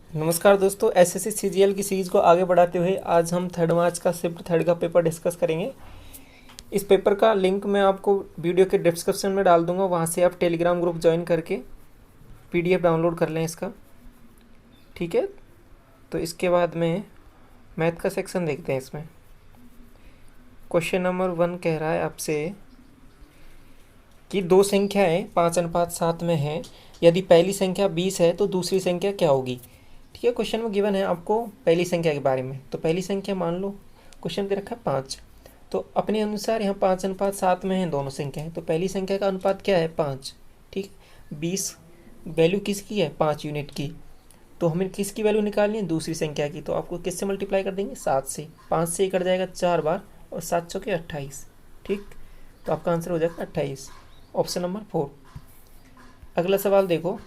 नमस्कार दोस्तों, SSC CGL की सीरीज़ को आगे बढ़ाते हुए आज हम 3 मार्च का शिफ्ट थर्ड का पेपर डिस्कस करेंगे। इस पेपर का लिंक मैं आपको वीडियो के डिस्क्रिप्शन में डाल दूंगा, वहाँ से आप टेलीग्राम ग्रुप ज्वाइन करके पीडीएफ डाउनलोड कर लें इसका। ठीक है, तो इसके बाद में मैथ का सेक्शन देखते हैं। इसमें क्वेश्चन नंबर 1 कह रहा है आपसे कि दो संख्याएं 5:7 में हैं। यदि पहली संख्या 20 है तो दूसरी संख्या क्या होगी। ठीक है, क्वेश्चन में गिवन है आपको पहली संख्या के बारे में। तो पहली संख्या मान लो क्वेश्चन दे रखा है 5, तो अपने अनुसार यहाँ 5:7 में हैं दोनों संख्याएं। तो पहली संख्या का अनुपात क्या है? 5। ठीक, 20 वैल्यू किसकी है? 5 यूनिट की। तो हमें किसकी वैल्यू निकालनी है? दूसरी संख्या की। तो आपको किससे मल्टीप्लाई कर देंगे? 7 से। 5 से कट जाएगा 4 बार और 7 चौके 28। ठीक, तो आपका आंसर हो जाएगा 28, ऑप्शन नंबर 4। अगला सवाल देखो,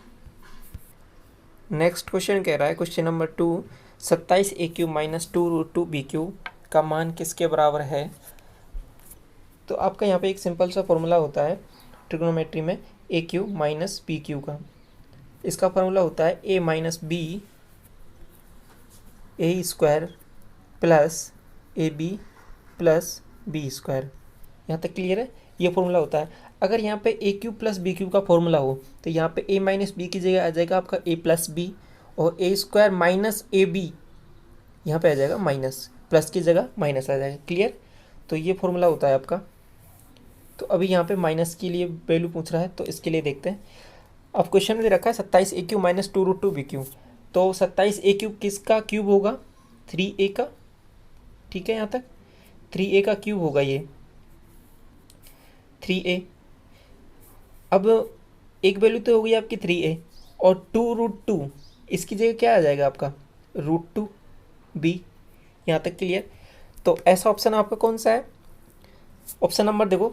नेक्स्ट क्वेश्चन कह रहा है क्वेश्चन नंबर 2, 27a³ - 2√2b³ का मान किसके बराबर है। तो आपका यहाँ पे एक सिंपल सा फॉर्मूला होता है ट्रिग्नोमेट्री में, a³ - b³ का। इसका फॉर्मूला होता है a - b a² plus ab plus b²। यहाँ तक क्लियर है? ये फॉर्मूला होता है। अगर यहाँ पे a³ प्लस b³ का फॉर्मूला हो तो यहाँ पे a माइनस बी की जगह आ जाएगा आपका a प्लस बी, और a² माइनस ए बी यहाँ पे आ जाएगा माइनस, प्लस की जगह माइनस आ जाएगा। क्लियर? तो ये फॉर्मूला होता है आपका। तो अभी यहाँ पे माइनस के लिए वैल्यू पूछ रहा है, तो इसके लिए देखते हैं। अब क्वेश्चन में दे रखा है 27a³ - 2√2b³। तो 27a³ किसका क्यूब होगा? 3a का। ठीक है, यहाँ तक 3a का क्यूब होगा ये 3a। अब एक वैल्यू तो हो गई आपकी 3a, और 2√2 इसकी जगह क्या आ जाएगा आपका? √2b। यहाँ तक क्लियर? तो ऐसा ऑप्शन आपका कौन सा है? ऑप्शन नंबर देखो,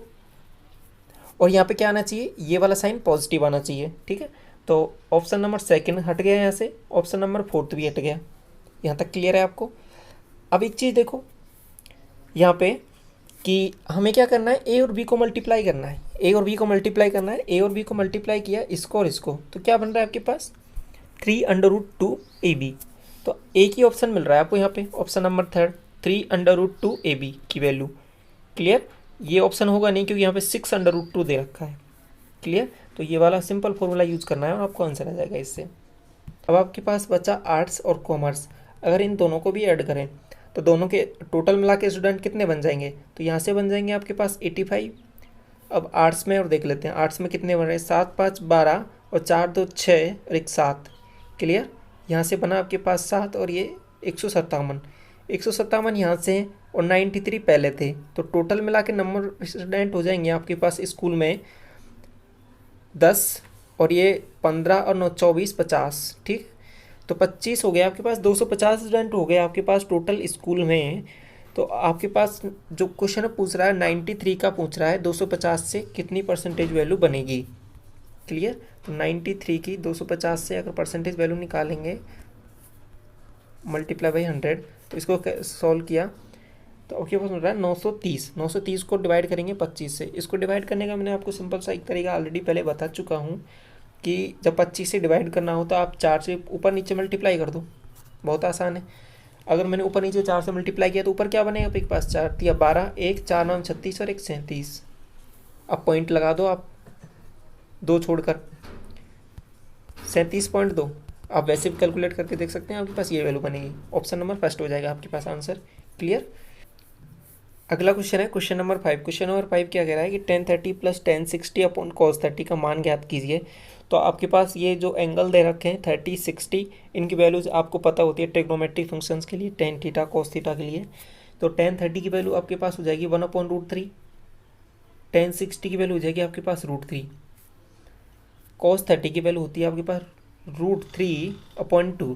और यहाँ पे क्या आना चाहिए? ये वाला साइन पॉजिटिव आना चाहिए। ठीक है, तो ऑप्शन नंबर 2 हट गया यहाँ से, ऑप्शन नंबर 4 भी हट गया। यहाँ तक क्लियर है आपको? अब एक चीज़ देखो यहाँ पे कि हमें क्या करना है? ए और बी को मल्टीप्लाई करना है। ए और बी को मल्टीप्लाई करना है। ए और बी को मल्टीप्लाई किया, इसको और इसको, तो क्या बन रहा है आपके पास? 3√2ab। तो एक ही ऑप्शन मिल रहा है आपको यहाँ पे, ऑप्शन नंबर 3, 3√2ab की वैल्यू। क्लियर? ये ऑप्शन होगा नहीं क्योंकि यहाँ पे 6√2 दे रखा है। क्लियर? तो ये वाला सिंपल फॉर्मूला यूज़ करना है और आपको आंसर आ जाएगा इससे। अब आपके पास बचा आर्ट्स और कॉमर्स। अगर इन दोनों को भी ऐड करें तो दोनों के टोटल मिला के स्टूडेंट कितने बन जाएंगे? तो यहाँ से बन जाएंगे आपके पास 85। अब आर्ट्स में और देख लेते हैं, आर्ट्स में कितने बन रहे हैं? 7 5 12 और 4 2 6 और 1 7। क्लियर? यहाँ से बना आपके पास 7 और ये 157। 157 यहाँ से हैं और 93 पहले थे, तो टोटल मिला के नंबर स्टूडेंट हो जाएंगे आपके पास स्कूल में 10, और ये 15 और 9 24 50। ठीक, तो 25 हो गया आपके पास, 250 स्टूडेंट हो गए आपके पास टोटल स्कूल में। तो आपके पास जो क्वेश्चन पूछ रहा है 93 का पूछ रहा है, 250 से कितनी परसेंटेज वैल्यू बनेगी। क्लियर? तो 93 की 250 से अगर परसेंटेज वैल्यू निकालेंगे मल्टीप्लाई बाई 100, तो इसको सॉल्व किया तो आपके पास मिल रहा है 930। 930 को डिवाइड करेंगे 25 से। इसको डिवाइड करने का मैंने आपको सिंपल सा एक तरीका ऑलरेडी पहले बता चुका हूँ कि जब 25 से डिवाइड करना हो तो आप 4 से ऊपर नीचे मल्टीप्लाई कर दो, बहुत आसान है। अगर मैंने ऊपर नीचे 4 से मल्टीप्लाई किया तो ऊपर क्या बनेगा आपके पास? 4 तिया 12, 1 4 9 36 और 1 37। अब पॉइंट लगा दो आप, 2 छोड़कर 37.2। आप वैसे भी कैलकुलेट करके देख सकते हैं, आपके पास ये वैल्यू बनेगी। ऑप्शन नंबर फर्स्ट हो जाएगा आपके पास आंसर। क्लियर? अगला क्वेश्चन है क्वेश्चन नंबर 5। क्वेश्चन नंबर 5 क्या कह रहा है कि tan 30 + tan 60 अपॉन cos 30 का मान ज्ञात कीजिए। तो आपके पास ये जो एंगल दे रखे हैं 30 60, इनकी वैल्यूज आपको पता होती है ट्रिग्नोमेट्रिक फंक्शंस के लिए, tan थीटा cos थीटा के लिए। तो tan 30 की वैल्यू आपके पास हो जाएगी 1/√3, tan 60 की वैल्यू हो जाएगी आपके पास √3, cos 30 की वैल्यू होती है आपके पास √3/2।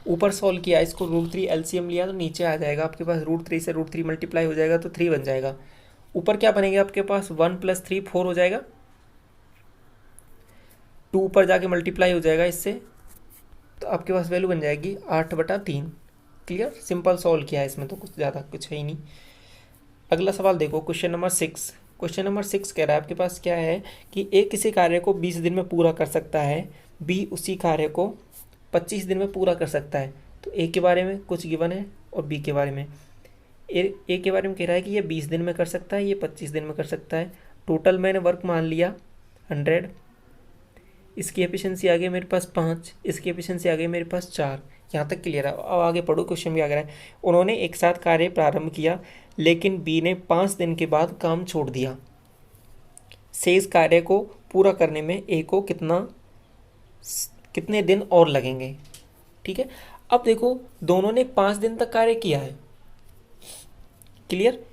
ऊपर सॉल्व किया, इसको √3 एलसीएम लिया तो नीचे आ जाएगा आपके पास √3 से √3 मल्टीप्लाई हो जाएगा तो 3 बन जाएगा। ऊपर क्या बनेगा आपके पास? 1 + 3 4 हो जाएगा। 2 ऊपर जाके मल्टीप्लाई हो जाएगा इससे, तो आपके पास वैल्यू बन जाएगी 8/3। क्लियर? सिंपल सॉल्व किया है, इसमें तो कुछ ज़्यादा कुछ है ही नहीं। अगला सवाल देखो क्वेश्चन नंबर 6। क्वेश्चन नंबर 6 कह रहा है आपके पास क्या है कि ए किसी कार्य को 20 दिन में पूरा कर सकता है, बी उसी कार्य को 25 दिन में पूरा कर सकता है। तो ए के बारे में कुछ गिवन है और बी के बारे में। ए के बारे में कह रहा है कि ये 20 दिन में कर सकता है, ये 25 दिन में कर सकता है। टोटल मैंने वर्क मान लिया 100। इसकी एफिशिएंसी आ गई मेरे पास 5, इसकी एफिशिएंसी आ गई मेरे पास 4। यहाँ तक क्लियर है। अब आगे पढ़ो, क्वेश्चन भी आ गया है। उन्होंने एक साथ कार्य प्रारंभ किया, लेकिन बी ने 5 दिन के बाद काम छोड़ दिया। शेष कार्य को पूरा करने में ए को कितने दिन और लगेंगे। ठीक है, अब देखो दोनों ने 5 दिन तक कार्य किया है। क्लियर।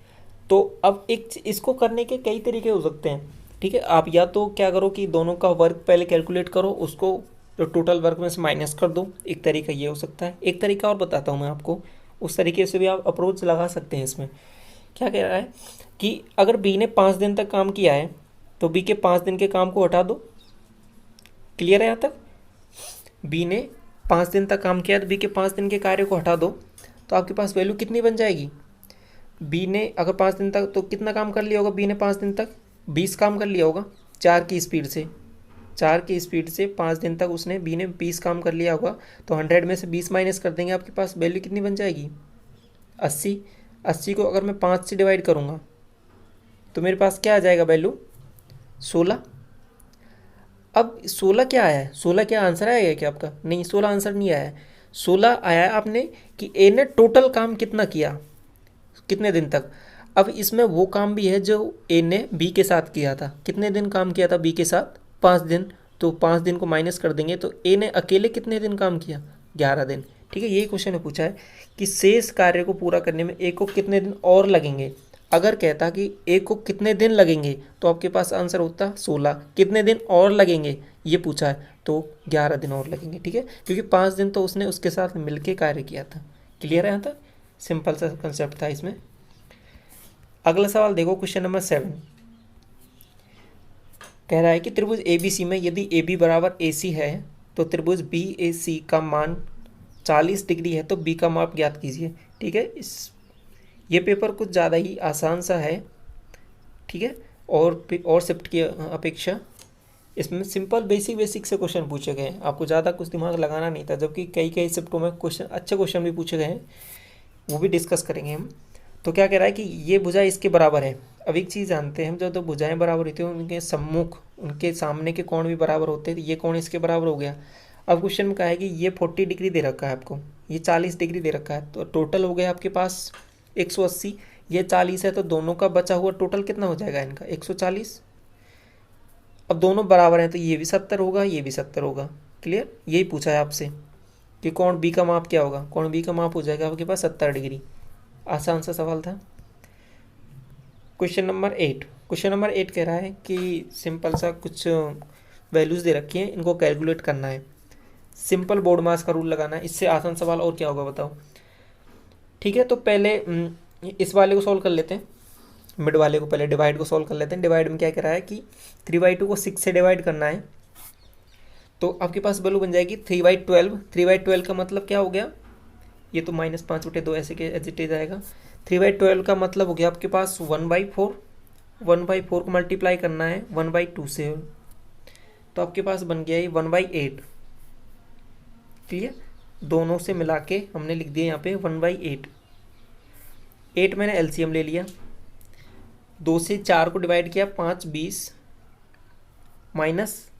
तो अब एक इसको करने के कई तरीके हो सकते हैं। ठीक है, आप या तो क्या करो कि दोनों का वर्क पहले कैलकुलेट करो, उसको तो टोटल वर्क में से माइनस कर दो। एक तरीका ये हो सकता है। एक तरीका और बताता हूँ मैं आपको, उस तरीके से भी आप अप्रोच लगा सकते हैं। इसमें क्या कह रहा है कि अगर बी ने 5 दिन तक काम किया है तो बी के 5 दिन के काम को हटा दो। क्लियर है यहाँ तक। बी ने 5 दिन तक काम किया तो बी के 5 दिन के कार्य को हटा दो, तो आपके पास वैल्यू कितनी बन जाएगी। बी ने अगर 5 दिन तक तो कितना काम कर लिया होगा, बी ने 5 दिन तक 20 काम कर लिया होगा 4 की स्पीड से 5 दिन तक उसने बी ने 20 काम कर लिया होगा। तो 100 में से 20 माइनस कर देंगे, आपके पास वैल्यू कितनी बन जाएगी 80। 80 को अगर मैं 5 से डिवाइड करूँगा तो मेरे पास क्या आ जाएगा वैल्यू 16। अब 16 क्या आया है, 16 क्या आंसर आया है क्या आपका? नहीं, 16 आंसर नहीं आया है। 16 आया है आपने कि ए ने टोटल काम कितना किया, कितने दिन तक। अब इसमें वो काम भी है जो ए ने बी के साथ किया था। कितने दिन काम किया था बी के साथ? 5 दिन। तो 5 दिन को माइनस कर देंगे तो ए ने अकेले कितने दिन काम किया? 11 दिन। ठीक है, यही क्वेश्चन ने पूछा है कि शेष कार्य को पूरा करने में ए को कितने दिन और लगेंगे। अगर कहता कि ए को कितने दिन लगेंगे तो आपके पास आंसर होता 16। कितने दिन और लगेंगे ये पूछा है तो 11 दिन और लगेंगे। ठीक है, क्योंकि 5 दिन तो उसने उसके साथ मिलके कार्य किया था। क्लियर है यहाँ तक? सिंपल सा कंसेप्ट था इसमें। अगला सवाल देखो, क्वेश्चन नंबर 7 कह रहा है कि त्रिभुज ABC में यदि AB बराबर AC है तो त्रिभुज BAC का मान 40 डिग्री है, तो B का माप ज्ञात कीजिए। ठीक है, ये पेपर कुछ ज़्यादा ही आसान सा है। ठीक है, और शिफ्ट की अपेक्षा इसमें सिंपल बेसिक से क्वेश्चन पूछे गए हैं। आपको ज़्यादा कुछ दिमाग लगाना नहीं था, जबकि कई शिफ्टों में अच्छे क्वेश्चन भी पूछे गए हैं, वो भी डिस्कस करेंगे हम। तो क्या कह रहा है कि ये भुजा इसके बराबर है। अब एक चीज़ जानते हैं हम, जब तो भुजाएं बराबर होती हैं उनके सम्मुख, उनके सामने के कोण भी बराबर होते हैं। तो ये कोण इसके बराबर हो गया। अब क्वेश्चन में कहा है कि ये 40 डिग्री दे रखा है आपको, ये 40 डिग्री दे रखा है, तो टोटल हो गया आपके पास 180। ये 40 है तो दोनों का बचा हुआ टोटल कितना हो जाएगा इनका 140। अब दोनों बराबर हैं तो ये भी 70 होगा, ये भी 70 होगा। क्लियर, यही पूछा है आपसे कि कोण बी का माप क्या होगा। कोण बी का माप हो जाएगा आपके पास 70 डिग्री। आसान सा सवाल था। क्वेश्चन नंबर 8 कह रहा है कि सिंपल सा कुछ वैल्यूज़ दे रखी हैं, इनको कैलकुलेट करना है। सिंपल बोर्ड मास का रूल लगाना है। इससे आसान सवाल और क्या होगा बताओ। ठीक है, तो पहले इस वाले को सॉल्व कर लेते हैं, मिड वाले को। पहले डिवाइड को सॉल्व कर लेते हैं। डिवाइड में क्या कह रहा है कि 3/2 को 6 से डिवाइड करना है, तो आपके पास वैल्यू बन जाएगी 3/12। 3/12 का मतलब क्या हो गया, ये तो -5/2 ऐसे के एज इट इज आएगा। 3/12 का मतलब हो गया आपके पास 1/4। 1/4 को मल्टीप्लाई करना है 1/2 से, तो आपके पास बन गया ये 1/8। क्लियर, दोनों से मिला के हमने लिख दिया यहाँ पे 1/8। 8 मैंने एलसीएम ले लिया, 2 से 4 को डिवाइड किया 5 20 -20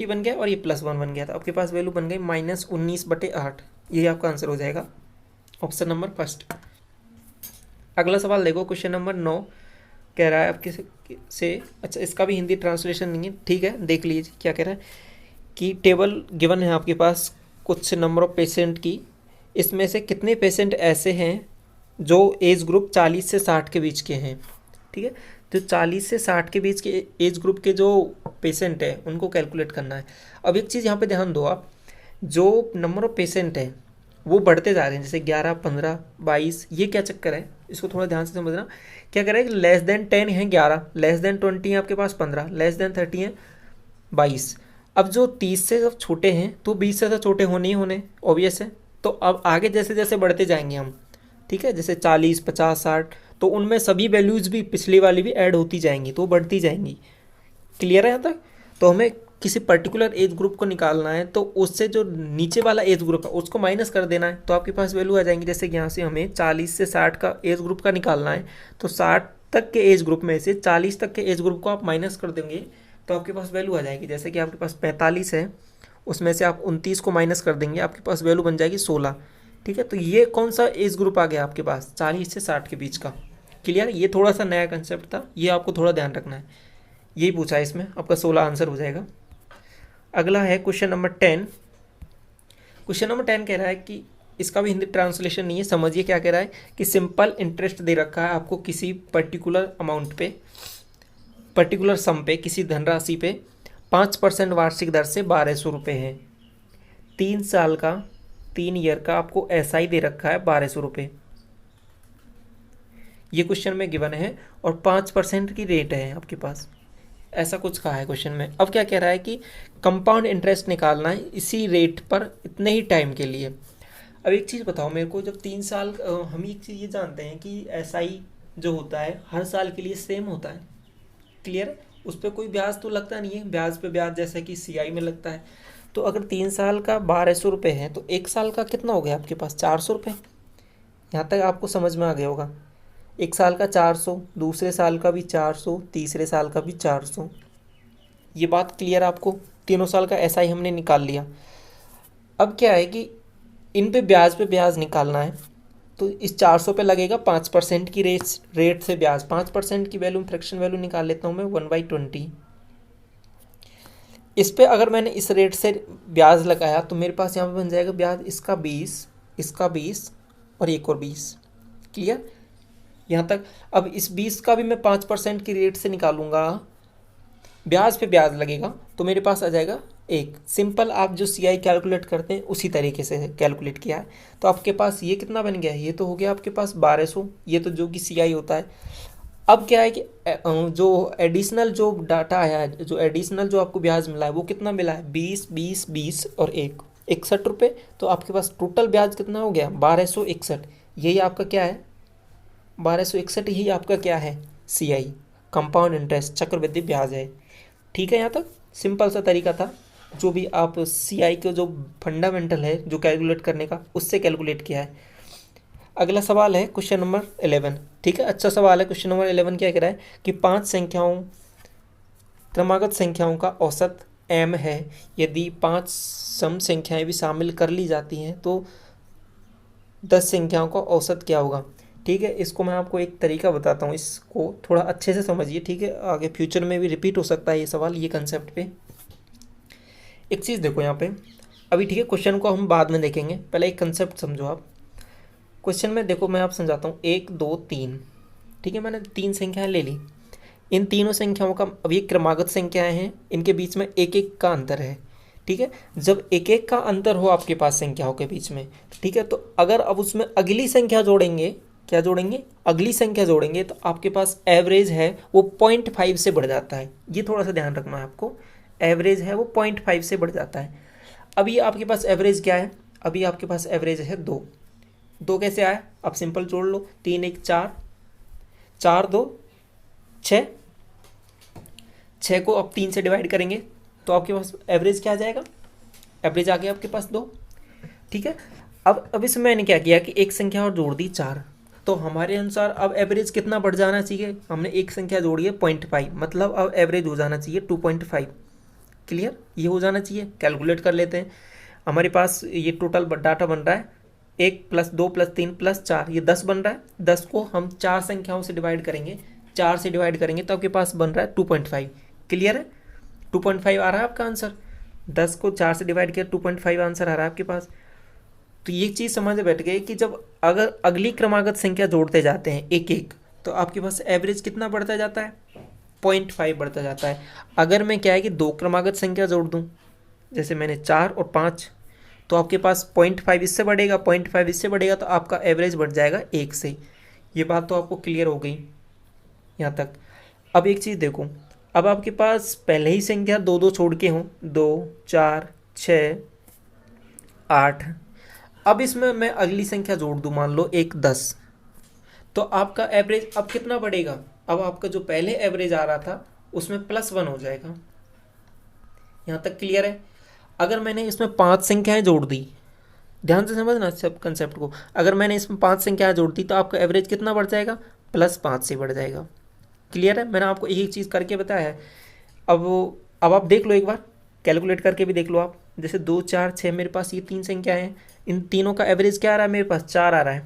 बन गया और ये +1 बन गया था। आपके पास वैल्यू बन गई -19/8। ये आपका आंसर हो जाएगा, ऑप्शन नंबर फर्स्ट। अगला सवाल देखो, क्वेश्चन नंबर 9 कह रहा है आपके से अच्छा, इसका भी हिंदी ट्रांसलेशन नहीं है। ठीक है, देख लीजिए क्या कह रहा है कि टेबल गिवन है आपके पास कुछ नंबर ऑफ पेशेंट की, इसमें से कितने पेशेंट ऐसे हैं जो एज ग्रुप 40 से 60 के बीच के हैं। ठीक है, तो 40 से 60 के बीच के एज ग्रुप के जो पेशेंट है उनको कैलकुलेट करना है। अब एक चीज़ यहाँ पे ध्यान दो आप, जो नंबर ऑफ पेशेंट है वो बढ़ते जा रहे हैं, जैसे 11 15 22। ये क्या चक्कर है, इसको थोड़ा ध्यान से समझना। क्या कह रहा है कि लेस देन 10 है 11, लेस देन 20 है आपके पास 15, लेस देन 30 है 22। अब जो 30 से जब छोटे हैं तो 20 से तो छोटे होने ही होने, ऑब्वियस है। तो अब आगे जैसे जैसे बढ़ते जाएंगे हम, ठीक है, जैसे 40 50 60, तो उनमें सभी वैल्यूज़ भी पिछली वाली भी ऐड होती जाएंगी, तो बढ़ती जाएंगी। क्लियर है यहाँ तक? तो हमें किसी पर्टिकुलर एज ग्रुप को निकालना है तो उससे जो नीचे वाला एज ग्रुप है उसको माइनस कर देना है, तो आपके पास वैल्यू आ जाएंगी। जैसे कि यहाँ से हमें 40 से 60 का एज ग्रुप का निकालना है, तो 60 तक के एज ग्रुप में से 40 तक के एज ग्रुप को आप माइनस कर देंगे तो आपके पास वैल्यू आ जाएगी। जैसे कि आपके पास 45 है, उसमें से आप 29 को माइनस कर देंगे, आपके पास वैल्यू बन जाएगी 16। ठीक है, तो ये कौन सा एज ग्रुप आ गया आपके पास, 40 से 60 के बीच का। क्लियर, ये थोड़ा सा नया कंसेप्ट था, ये आपको थोड़ा ध्यान रखना है। यही पूछा है इसमें, आपका 16 आंसर हो जाएगा। अगला है क्वेश्चन नंबर 10। क्वेश्चन नंबर 10 कह रहा है कि इसका भी हिंदी ट्रांसलेशन नहीं है, समझिए क्या कह रहा है कि सिंपल इंटरेस्ट दे रखा है आपको किसी पर्टिकुलर अमाउंट पे, पर्टिकुलर सम पे, किसी धनराशि पे 5% वार्षिक दर से 1200 रुपये है। 3 साल का, 3 ईयर का आपको एसआई दे रखा है 1200 रुपये। ये क्वेश्चन में गिवन है और 5% की रेट है आपके पास, ऐसा कुछ कहा है क्वेश्चन में। अब क्या कह रहा है कि कंपाउंड इंटरेस्ट निकालना है इसी रेट पर इतने ही टाइम के लिए। अब एक चीज़ बताओ मेरे को, जब 3 साल, हम एक चीज़ ये जानते हैं कि एसआई जो होता है हर साल के लिए सेम होता है। क्लियर, उस पर कोई ब्याज तो लगता नहीं है, ब्याज पे ब्याज जैसा कि सीआई में लगता है। तो अगर 3 साल का 1200 रुपये है तो 1 साल का कितना हो गया आपके पास, 400 रुपये। यहाँ तक आपको समझ में आ गया होगा। 1 साल का 400, दूसरे साल का भी 400, तीसरे साल का भी 400। ये बात क्लियर आपको, तीनों साल का एसआई हमने निकाल लिया। अब क्या है कि इन पे ब्याज निकालना है, तो इस 400 पे लगेगा 5% की रेट से ब्याज। 5% की वैल्यू, फ्रैक्शन वैल्यू निकाल लेता हूँ मैं 1/20। इस पे अगर मैंने इस रेट से ब्याज लगाया तो मेरे पास यहाँ पे बन जाएगा ब्याज इसका 20, इसका 20 और एक और 20। क्लियर, यहाँ तक। अब इस 20 का भी मैं 5% की रेट से निकालूंगा, ब्याज पे ब्याज लगेगा तो मेरे पास आ जाएगा 1। सिंपल, आप जो सीआई कैलकुलेट करते हैं उसी तरीके से कैलकुलेट किया है। तो आपके पास ये कितना बन गया है, ये तो हो गया आपके पास 1200, ये तो जो कि सीआई होता है। अब क्या है कि जो एडिशनल जो डाटा आया है, जो एडिशनल जो आपको ब्याज मिला है वो कितना मिला है, 20, 20, 20 और 1, 61 रुपये। तो आपके पास टोटल ब्याज कितना हो गया, 1261। यही आपका क्या है, 1261 ही आपका क्या है, सीआई, कंपाउंड इंटरेस्ट, चक्रवृद्धि ब्याज है। ठीक है, यहाँ तक सिंपल सा तरीका था। जो भी आप सीआई के जो फंडामेंटल है जो कैलकुलेट करने का, उससे कैलकुलेट किया है। अगला सवाल है क्वेश्चन नंबर 11। ठीक है, अच्छा सवाल है। क्वेश्चन नंबर 11 क्या कह रहा है कि 5 संख्याओं, क्रमागत संख्याओं का औसत m है। यदि 5 सम संख्याएं भी शामिल कर ली जाती हैं तो 10 संख्याओं का औसत क्या होगा। ठीक है, इसको मैं आपको एक तरीका बताता हूँ, इसको थोड़ा अच्छे से समझिए। ठीक है, आगे फ्यूचर में भी रिपीट हो सकता है ये सवाल, ये कंसेप्ट पे। एक चीज़ देखो यहाँ पे अभी, ठीक है, क्वेश्चन को हम बाद में देखेंगे, पहले एक कंसेप्ट समझो आप। क्वेश्चन में देखो मैं आप समझाता हूँ, 1, 2, 3। ठीक है, मैंने 3 संख्याएं ले ली। इन तीनों संख्याओं का, अब ये क्रमागत संख्याएं हैं, इनके बीच में 1-1 का अंतर है। ठीक है, जब 1-1 का अंतर हो आपके पास संख्याओं के बीच में, ठीक है, तो अगर अब उसमें अगली संख्या जोड़ेंगे, क्या जोड़ेंगे, अगली संख्या जोड़ेंगे, तो आपके पास एवरेज है वो 0.5 से बढ़ जाता है। ये थोड़ा सा ध्यान रखना है आपको, एवरेज है वो 0.5 से बढ़ जाता है। अभी आपके पास एवरेज क्या है, अभी आपके पास एवरेज है 2। 2 कैसे आया, आप सिंपल जोड़ लो, 3, 1, 4, 4, 2, 6। 6 को अब 3 से डिवाइड करेंगे तो आपके पास एवरेज क्या आ जाएगा, एवरेज आ गया आपके पास 2। ठीक है, अब इसमें मैंने क्या किया कि एक संख्या और जोड़ दी 4, तो हमारे अनुसार अब एवरेज कितना बढ़ जाना चाहिए, हमने एक संख्या जोड़ी है 0.5, मतलब अब एवरेज हो जाना चाहिए 2.5। क्लियर, ये हो जाना चाहिए। कैलकुलेट कर लेते हैं, हमारे पास ये टोटल डाटा बन रहा है 1 + 2 + 3 + 4, ये 10 बन रहा है। 10 को हम 4 संख्याओं से डिवाइड करेंगे, 4 से डिवाइड करेंगे तो आपके पास बन रहा है 2.5। क्लियर है, 2.5 आ रहा है आपका आंसर। 10 को 4 से डिवाइड किया, 2.5 आंसर आ रहा है आपके पास। तो ये चीज़ समझ में बैठ गई कि जब अगर अगली क्रमागत संख्या जोड़ते जाते हैं 1-1, तो आपके पास एवरेज कितना बढ़ता जाता है, 0.5 बढ़ता जाता है। अगर मैं क्या है कि 2 क्रमागत संख्या जोड़ दूं, जैसे मैंने 4 और 5, तो आपके पास 0.5 इससे बढ़ेगा, 0.5 इससे बढ़ेगा, तो आपका एवरेज बढ़ जाएगा 1 से। ये बात तो आपको क्लियर हो गई यहाँ तक। अब एक चीज़ देखो, अब आपके पास पहले ही संख्या 2-2 छोड़ के हों, 2, 4, 6, 8। अब इसमें मैं अगली संख्या जोड़ दूं, मान लो 1, 10, तो आपका एवरेज अब कितना बढ़ेगा, अब आपका जो पहले एवरेज आ रहा था उसमें +1 हो जाएगा। यहाँ तक क्लियर है। अगर मैंने इसमें 5 संख्याएं जोड़ दी, ध्यान से समझना सब कंसेप्ट को, अगर मैंने इसमें 5 संख्याएं जोड़ दी तो आपका एवरेज कितना बढ़ जाएगा, +5 से बढ़ जाएगा। क्लियर है, मैंने आपको एक चीज़ करके बताया है। अब आप देख लो एक बार, कैलकुलेट करके भी देख लो आप। जैसे 2 4 6 मेरे पास ये 3 संख्याएं हैं, इन तीनों का एवरेज क्या आ रहा है मेरे पास, 4 आ रहा है।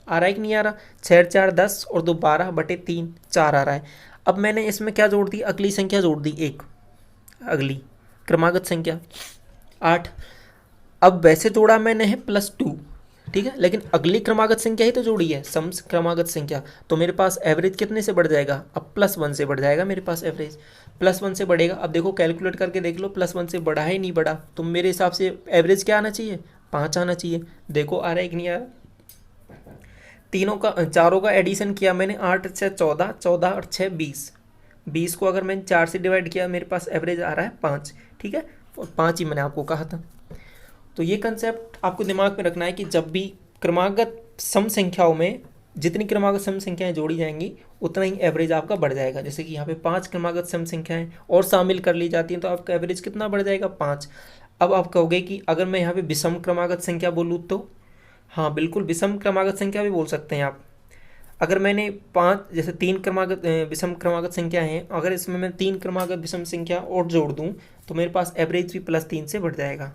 आ रहा है कि नहीं आ रहा, 6 4 10 और 2 12/3, 4 आ रहा है। अब मैंने इसमें क्या जोड़ दी, अगली संख्या जोड़ दी एक, अगली क्रमागत संख्या 8। अब वैसे जोड़ा मैंने है +2, ठीक है, लेकिन अगली क्रमागत संख्या ही तो जोड़ी है, सम क्रमागत संख्या, तो मेरे पास एवरेज कितने से बढ़ जाएगा, अब +1 से बढ़ जाएगा मेरे पास एवरेज, +1 से बढ़ेगा। अब देखो कैलकुलेट करके देख लो, +1 से बढ़ा है नहीं बढ़ा, तो मेरे हिसाब से एवरेज क्या आना चाहिए, 5 आना चाहिए। देखो आ रहा है कि नहीं आ रहा, चारों का एडिशन किया मैंने, 8 6 14, 14 और 6 20, 20 को अगर मैंने 4 से डिवाइड किया मेरे पास एवरेज आ रहा है 5, ठीक है, और 5 ही मैंने आपको कहा था। तो ये कंसेप्ट आपको दिमाग में रखना है कि जब भी क्रमागत सम संख्याओं में जितनी क्रमागत सम संख्याएं जोड़ी जाएंगी उतना ही एवरेज आपका बढ़ जाएगा। जैसे कि यहाँ पे 5 क्रमागत सम संख्याएं और शामिल कर ली जाती हैं तो आपका एवरेज कितना बढ़ जाएगा, 5। अब आप कहोगे कि अगर मैं यहाँ पे विषम क्रमागत संख्या बोलूँ तो, हाँ बिल्कुल विषम क्रमागत संख्या भी बोल सकते हैं आप। अगर मैंने 5 जैसे 3 क्रमागत विषम क्रमागत संख्या हैं, अगर इसमें मैं 3 क्रमागत विषम संख्या और जोड़ दूँ तो मेरे पास एवरेज भी +3 से बढ़ जाएगा,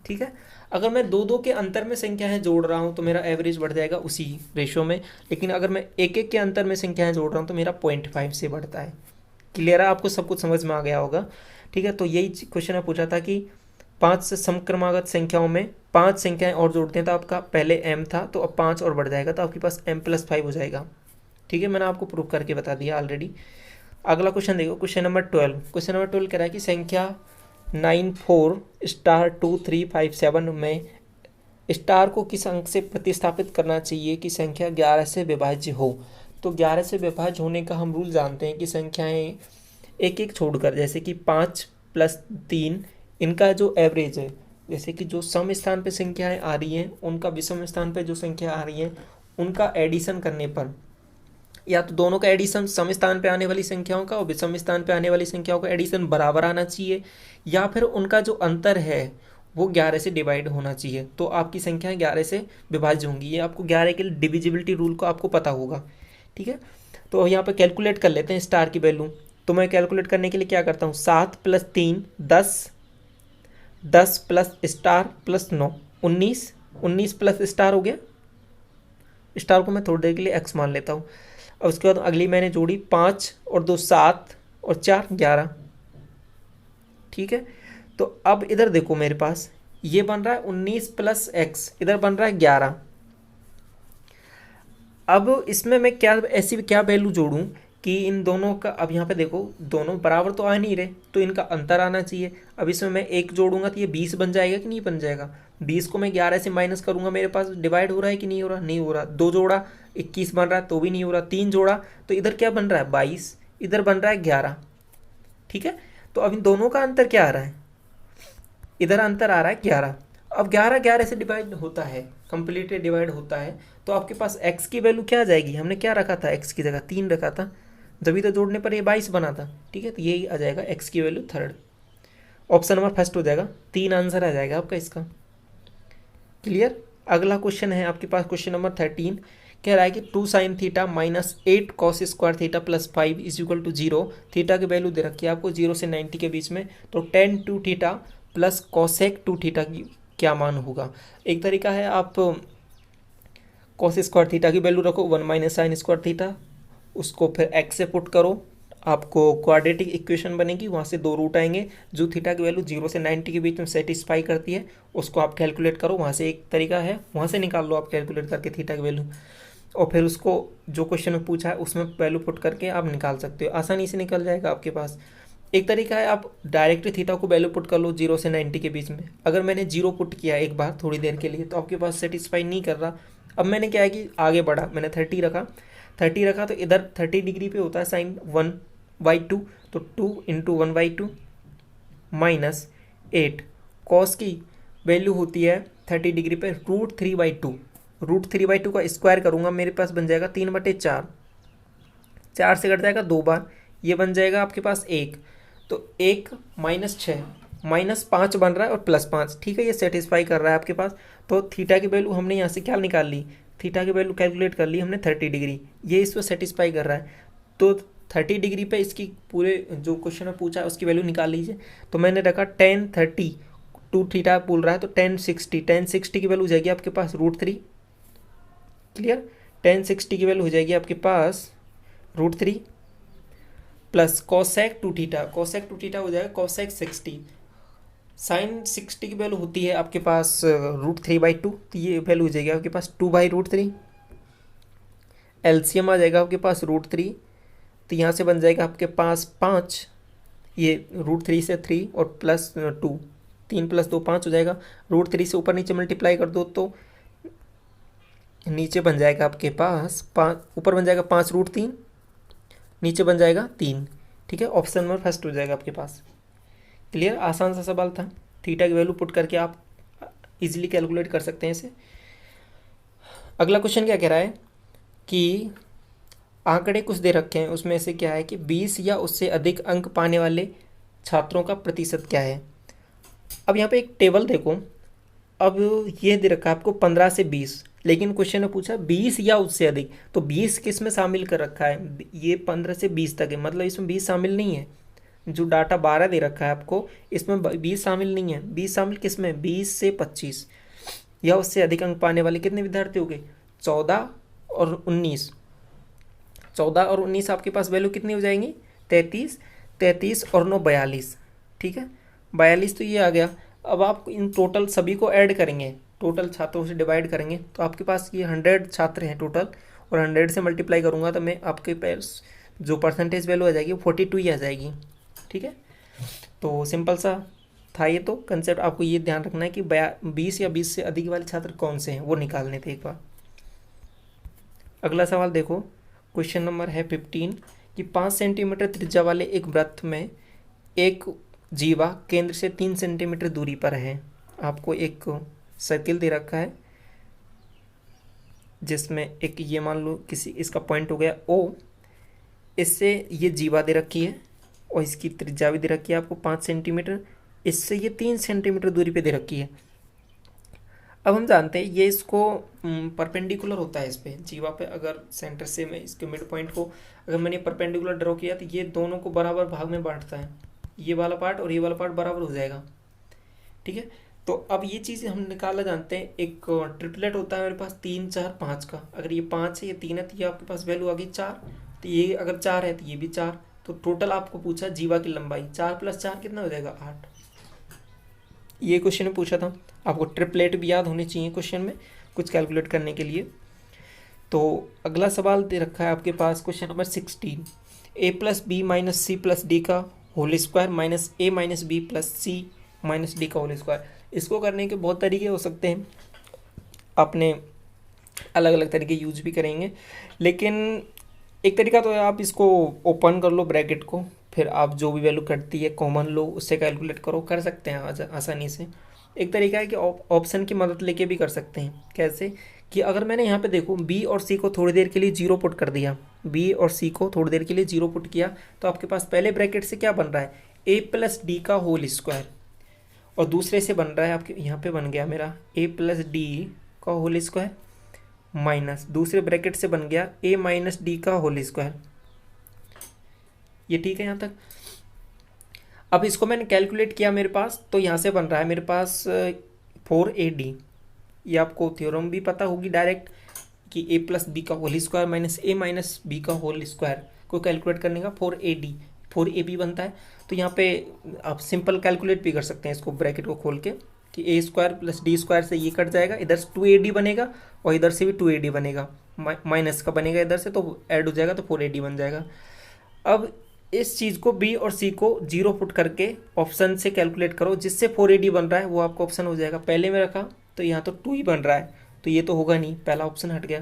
ठीक है। अगर मैं 2 2 के अंतर में संख्याएं जोड़ रहा हूँ तो मेरा एवरेज बढ़ जाएगा उसी रेशो में, लेकिन अगर मैं 1 1 के अंतर में संख्याएं जोड़ रहा हूँ तो मेरा 0.5 से बढ़ता है। क्लियर है, आपको सब कुछ समझ में आ गया होगा, ठीक है। तो यही क्वेश्चन है पूछा था कि 5 से समक्रमागत संख्याओं में 5 संख्याएं और जोड़ते हैं तो आपका पहले m था तो अब 5 और बढ़ जाएगा तो आपके पास m+5 हो जाएगा, ठीक है। मैंने आपको प्रूव करके बता दिया ऑलरेडी। अगला क्वेश्चन देखो, क्वेश्चन नंबर 12। क्वेश्चन नंबर 12 कह रहा है कि संख्या 94*2357 में स्टार को किस अंक से प्रतिस्थापित करना चाहिए कि संख्या 11 से विभाज्य हो। तो 11 से विभाज्य होने का हम रूल जानते हैं कि संख्याएं एक एक छोड़कर, जैसे कि 5 + 3, इनका जो एवरेज है, जैसे कि जो सम स्थान पे संख्याएं आ रही हैं उनका विषम स्थान पे जो संख्या आ रही हैं उनका एडिशन करने पर, या तो दोनों का एडिशन सम स्थान पे आने वाली संख्याओं का और विषम स्थान पे आने वाली संख्याओं का एडिशन बराबर आना चाहिए, या फिर उनका जो अंतर है वो 11 से डिवाइड होना चाहिए, तो आपकी संख्याएं 11 से विभाज्य होंगी। ये आपको 11 के डिविजिबिलिटी रूल को आपको पता होगा, ठीक है। तो यहाँ पे कैलकुलेट कर लेते हैं स्टार की वैल्यू। तो मैं कैलकुलेट करने के लिए क्या करता हूँ, 7 + 3 10, 10 प्लस स्टार + 9 19, 19 प्लस स्टार हो गया, स्टार को मैं थोड़ी देर के लिए x मान लेता हूँ। और उसके बाद अगली मैंने जोड़ी 5 और 2 7 और 4 11, ठीक है। तो अब इधर देखो मेरे पास ये बन रहा है 19 + x, इधर बन रहा है 11। अब इसमें मैं क्या ऐसी क्या वैल्यू जोड़ूं कि इन दोनों का, अब यहाँ पे देखो दोनों बराबर तो आ नहीं रहे तो इनका अंतर आना चाहिए। अब इसमें मैं 1 जोड़ूंगा तो ये 20 बन जाएगा कि नहीं बन जाएगा, 20 को मैं 11 से माइनस करूंगा, मेरे पास डिवाइड हो रहा है कि नहीं हो रहा, नहीं हो रहा। 2 जोड़ा 21 बन रहा है तो भी नहीं हो रहा, 3 जोड़ा तो इधर क्या बन रहा है 22, इधर बन रहा है 11, ठीक है। तो अब इन दोनों का अंतर क्या आ रहा है, इधर अंतर आ रहा है 11। अब 11 11 से डिवाइड होता है, कंप्लीटली डिवाइड होता है, तो आपके पास x की वैल्यू क्या आ जाएगी, हमने क्या रखा था x की जगह 3 रखा था, जब तो जोड़ने पर ये 22 बना था, ठीक है। तो यही आ जाएगा x की value 3rd, option number first हो जाएगा, 3 आंसर आ जाएगा आपका इसका। क्लियर। अगला क्वेश्चन है आपके पास क्वेश्चन नंबर 13, कह रहा है कि 2 sin θ - 8 cos² θ + 5 = 0। थीटा की वैल्यू दे रखी है आपको 0 से 90 के बीच में, तो tan 2 θ + cosec 2 θ की क्या मान होगा। एक तरीका है आप cos² θ की वैल्यू रखो 1 - sin² θ, उसको फिर x से पुट करो, आपको क्वाड्रेटिक इक्वेशन बनेगी, वहाँ से 2 रूट आएंगे, जो थीटा की वैल्यू 0 से 90 के बीच में सेटिस्फाई करती है उसको आप कैलकुलेट करो, वहाँ से एक तरीका है, वहाँ से निकाल लो आप कैलकुलेट करके थीटा की वैल्यू, और फिर उसको जो क्वेश्चन में पूछा है उसमें वैल्यू पुट करके आप निकाल सकते हो, आसानी से निकल जाएगा आपके पास। एक तरीका है आप डायरेक्ट थीटा को वैल्यू पुट कर लो 0 से 90 के बीच में। अगर मैंने 0 पुट किया एक बार थोड़ी देर के लिए तो आपके पास सेटिस्फाई नहीं कर रहा, अब मैंने क्या है कि आगे बढ़ा, मैंने 30 रखा तो इधर 30 डिग्री पे होता है साइन 1/2, तो 2 × 1/2 - 8 कॉस की वैल्यू होती है 30 डिग्री पे √3/2, √3/2 का स्क्वायर करूँगा मेरे पास बन जाएगा 3/4, 4 से कट जाएगा 2 बार, ये बन जाएगा आपके पास 1, तो 1 -6 -5 बन रहा है और +5, ठीक है, ये सेटिस्फाई कर रहा है आपके पास। तो थीटा की वैल्यू हमने यहाँ से क्या निकाल ली, थीटा की वैल्यू कैलकुलेट कर ली हमने 30 डिग्री, ये इसको सेटिस्फाई कर रहा है। तो 30 डिग्री पे इसकी पूरे जो क्वेश्चन में पूछा है उसकी वैल्यू निकाल लीजिए। तो मैंने रखा 1030, 2 थीटा बोल रहा है तो 1060 की वैल्यू हो जाएगी आपके पास √3। क्लियर, 1060 की वैल्यू हो जाएगी आपके पास √3 plus cosec 2 theta, cosec 2 theta हो जाएगा कॉसेक 60, साइन 60 की वैल्यू होती है आपके पास √3/2, तो ये वैल्यू हो जाएगी आपके पास 2/√3। एलसीएम आ जाएगा आपके पास √3, तो यहाँ से बन जाएगा आपके पास 5, ये √3 से 3 और +2, 3 + 2 5 हो जाएगा। √3 से ऊपर नीचे मल्टीप्लाई कर दो तो नीचे बन जाएगा आपके पास 5, ऊपर बन जाएगा 5√3, नीचे बन जाएगा 3, ठीक है, ऑप्शन नंबर फर्स्ट हो जाएगा आपके पास। क्लियर, आसान सा सवाल था, थीटा की वैल्यू पुट करके आप इजीली कैलकुलेट कर सकते हैं इसे। अगला क्वेश्चन क्या कह रहा है कि आंकड़े कुछ दे रखे हैं, उसमें से क्या है कि 20 या उससे अधिक अंक पाने वाले छात्रों का प्रतिशत क्या है। अब यहाँ पे एक टेबल देखो, अब ये दे रखा है आपको 15 से 20, लेकिन क्वेश्चन ने पूछा 20 या उससे अधिक, तो 20 किस में शामिल कर रखा है, ये 15 से 20 तक है, मतलब इसमें 20 शामिल नहीं है। जो डाटा 12 दे रखा है आपको इसमें 20 शामिल नहीं है। 20 शामिल किस में, 20 से 25 या उससे अधिक अंक पाने वाले कितने विद्यार्थी हो गए, 14 और 19, 14 और 19 आपके पास वैल्यू कितनी हो जाएंगी, 33, 33 और 9 42, ठीक है, 42 तो ये आ गया। अब आप इन टोटल सभी को ऐड करेंगे, टोटल छात्रों से डिवाइड करेंगे, तो आपके पास ये 100 छात्र हैं टोटल, और 100 से मल्टीप्लाई करूँगा तो मैं आपके पास जो परसेंटेज वैल्यू आ जाएगी वो 42 ही आ जाएगी, ठीक है। तो सिंपल सा था ये, तो कंसेप्ट आपको ये ध्यान रखना है कि 20 या 20 से अधिक वाले छात्र कौन से हैं वो निकालने थे एक बार। अगला सवाल देखो, क्वेश्चन नंबर है 15 कि 5 सेंटीमीटर त्रिज्या वाले एक वृत्त में एक जीवा केंद्र से 3 सेंटीमीटर दूरी पर है। आपको एक सर्किल दे रखा है जिसमें एक ये मान लो किसी इसका पॉइंट हो गया O, इससे ये जीवा दे रखी है और इसकी त्रिज्या भी दे रखी है आपको 5 सेंटीमीटर, इससे ये 3 सेंटीमीटर दूरी पे दे रखी है। अब हम जानते हैं ये इसको परपेंडिकुलर होता है इस पे जीवा पे, अगर सेंटर से मैं इसके मिड पॉइंट को अगर मैंने परपेंडिकुलर ड्रॉ किया तो ये दोनों को बराबर भाग में बांटता है, ये वाला पार्ट और ये वाला पार्ट बराबर हो जाएगा, ठीक है। तो अब ये चीज़ हम निकालना जानते हैं, एक ट्रिपलेट होता है मेरे पास 3 4 5 का, अगर ये 5 है ये 3 है तो ये आपके पास वैल्यू आ गई 4, तो ये अगर 4 है तो ये भी 4, तो टोटल आपको पूछा जीवा की लंबाई 4 + 4 कितना हो जाएगा 8। ये क्वेश्चन में पूछा था, आपको ट्रिपलेट भी याद होनी चाहिए क्वेश्चन में कुछ कैलकुलेट करने के लिए। तो अगला सवाल दे रखा है आपके पास question number 16, a + b - c + d का whole square minus a - b + c - d का होल स्क्वायर। इसको करने के बहुत तरीके हो सकते हैं, आपने अलग अलग तरीके यूज भी करेंगे, लेकिन एक तरीका तो है आप इसको ओपन कर लो ब्रैकेट को, फिर आप जो भी वैल्यू कटती है कॉमन लो, उससे कैलकुलेट करो, कर सकते हैं आसानी से। एक तरीका है कि ऑप्शन की मदद लेके भी कर सकते हैं। कैसे कि अगर मैंने यहाँ पे देखो बी और सी को थोड़ी देर के लिए 0 पुट कर दिया, बी और सी को थोड़ी देर के लिए 0 पुट किया, तो आपके पास पहले ब्रैकेट से क्या बन रहा है, a + d का होल स्क्वायर, और दूसरे से बन रहा है आपके यहाँ पे बन गया मेरा a + d का होल स्क्वायर माइनस दूसरे ब्रैकेट से बन गया a - d का होल स्क्वायर। ये ठीक है यहाँ तक। अब इसको मैंने कैलकुलेट किया मेरे पास, तो यहाँ से बन रहा है मेरे पास 4ad। ये आपको थ्योरम भी पता होगी डायरेक्ट कि a + b का whole square minus a - b का होल स्क्वायर को कैलकुलेट करने का 4ab बनता है। तो यहाँ पे आप सिंपल कैलकुलेट भी कर सकते हैं इसको, ब्रैकेट को खोल के कि a² + d² से ये कट जाएगा, इधर से 2ad बनेगा और इधर से भी 2ad बनेगा, माइनस का बनेगा इधर से, तो ऐड हो जाएगा तो 4ad बन जाएगा। अब इस चीज़ को b और c को 0 पुट करके ऑप्शन से कैलकुलेट करो, जिससे 4ad बन रहा है वो आपका ऑप्शन हो जाएगा। पहले में रखा तो यहाँ तो 2 ही बन रहा है, तो ये तो होगा नहीं, पहला ऑप्शन हट गया,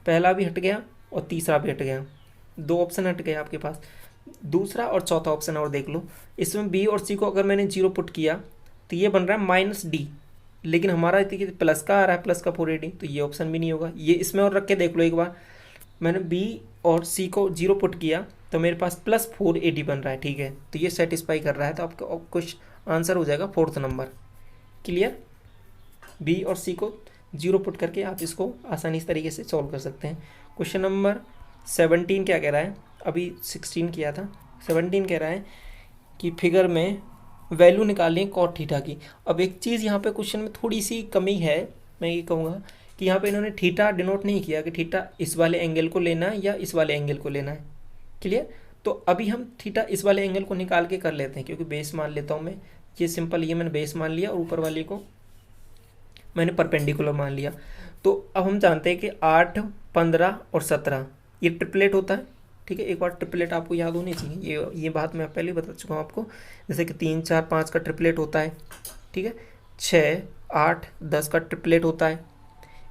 पहला भी हट गया और तीसरा भी हट गया, 2 ऑप्शन हट गए आपके पास। दूसरा और चौथा ऑप्शन और देख लो, इसमें b और c को अगर मैंने 0 पुट किया तो ये बन रहा है -d, लेकिन हमारा प्लस का आ रहा है, प्लस का 4ad, तो ये ऑप्शन भी नहीं होगा। ये इसमें और रख के देख लो एक बार, मैंने b और c को 0 पुट किया तो मेरे पास +480 बन रहा है, ठीक है। तो ये सेटिस्फाई कर रहा है, तो आपका कुछ आंसर हो जाएगा 4th नंबर। क्लियर। बी और सी को 0 पुट करके आप इसको आसानी इस तरीके से सॉल्व कर सकते हैं। क्वेश्चन नंबर 17 क्या कह रहा है, अभी 16 किया था, 17 कह रहा है कि फिगर में वैल्यू निकालें कॉट थीटा की। अब एक चीज़ यहाँ पे क्वेश्चन में थोड़ी सी कमी है, मैं ये कहूँगा कि यहाँ पे इन्होंने थीटा डिनोट नहीं किया कि थीटा इस वाले एंगल को लेना है या इस वाले एंगल को लेना है। क्लियर। तो अभी हम थीटा इस वाले एंगल को निकाल के कर लेते हैं, क्योंकि बेस मान लेता हूँ मैं, ये सिंपल, ये मैंने बेस मान लिया और ऊपर वाले को मैंने परपेंडिकुलर मान लिया। तो अब हम जानते हैं कि 8, 15 और 17 ये ट्रिपलेट होता है, ठीक है। एक बार ट्रिपलेट आपको याद होनी चाहिए, ये बात मैं पहले बता चुका हूँ आपको, जैसे कि 3, 4, 5 का ट्रिपलेट होता है, ठीक है। 6, 8, 10 का ट्रिपलेट होता है।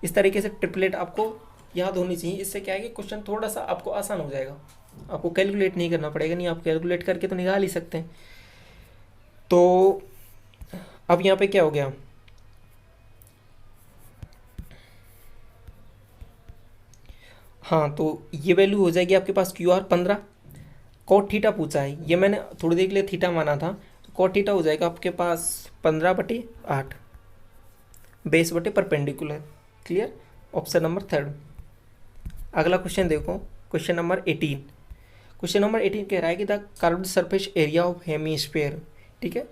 इस तरीके से ट्रिपलेट आपको याद होनी चाहिए। इससे क्या है कि क्वेश्चन थोड़ा सा आपको आसान हो जाएगा, आपको कैलकुलेट नहीं करना पड़ेगा, नहीं आप कैलकुलेट करके तो निकाल ही सकते हैं। तो अब यहाँ पे क्या हो गया, हाँ, तो ये वैल्यू हो जाएगी आपके पास QR 15। कॉट थीटा पूछा है, ये मैंने थोड़ी देर के लिए थीटा माना था, तो कॉट थीटा हो जाएगा आपके पास 15/8 बेस बटे परपेंडिकुलर। क्लियर। Option number 3। अगला क्वेश्चन देखो, क्वेश्चन नंबर 18। क्वेश्चन नंबर 18 कह रहा है कि the curved surface area of hemisphere, ठीक है।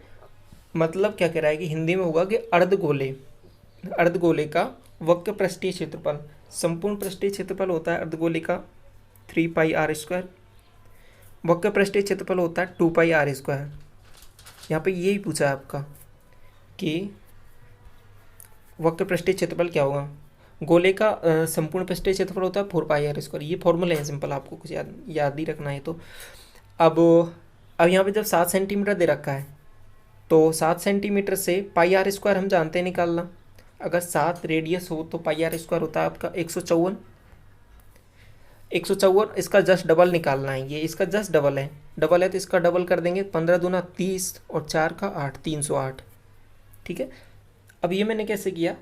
मतलब क्या कह रहा है कि हिंदी में होगा कि अर्धगोले का वक्र पृष्ठीय क्षेत्रफल, संपूर्ण पृष्ठीय क्षेत्रफल होता है अर्धगोले का 3πr², वक्र पृष्ठीय क्षेत्रफल होता है 2πr²। यहाँ पे यही पूछा है आपका कि वक्र पृष्ठीय क्षेत्रफल क्या होगा। गोले का संपूर्ण पृष्ठीय क्षेत्रफल होता है 4πr²। ये फॉर्मूला है सिंपल, आपको कुछ याद ही रखना है। तो अब यहाँ पे जब 7 सेंटीमीटर दे रखा है, तो 7 सेंटीमीटर से πr² हम जानते हैं निकालना। अगर 7 रेडियस हो तो πr² होता है आपका 154। 154 इसका जस्ट डबल निकालना है, ये इसका जस्ट डबल है तो इसका डबल कर देंगे, 15 दूना 30 और 4 का 8, 308, ठीक है। अब ये मैंने कैसे किया,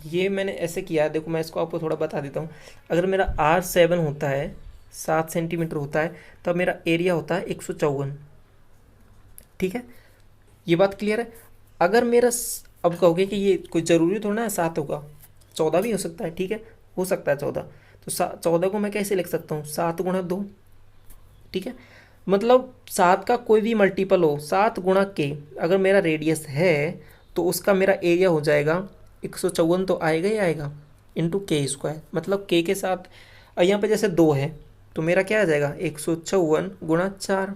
ये मैंने ऐसे किया, देखो मैं इसको आपको थोड़ा बता देता हूँ। अगर मेरा R7 होता है, 7 सेंटीमीटर होता है, तब मेरा एरिया होता है 154, ठीक है। ये बात क्लियर है। अगर मेरा, अब कहोगे कि ये कोई ज़रूरी थोड़ा ना 7 होगा, 14 भी हो सकता है, ठीक है, हो सकता है 14। तो 14 को मैं कैसे लिख सकता हूँ, 7 गुणा 2, ठीक है। मतलब 7 का कोई भी मल्टीपल हो, 7 गुणा के, अगर मेरा रेडियस है तो उसका मेरा एरिया हो जाएगा 154, तो आएगा ही आएगा, इंटू k²। मतलब k के साथ यहाँ पे जैसे 2 है तो मेरा क्या आ जाएगा 154 गुणा 4।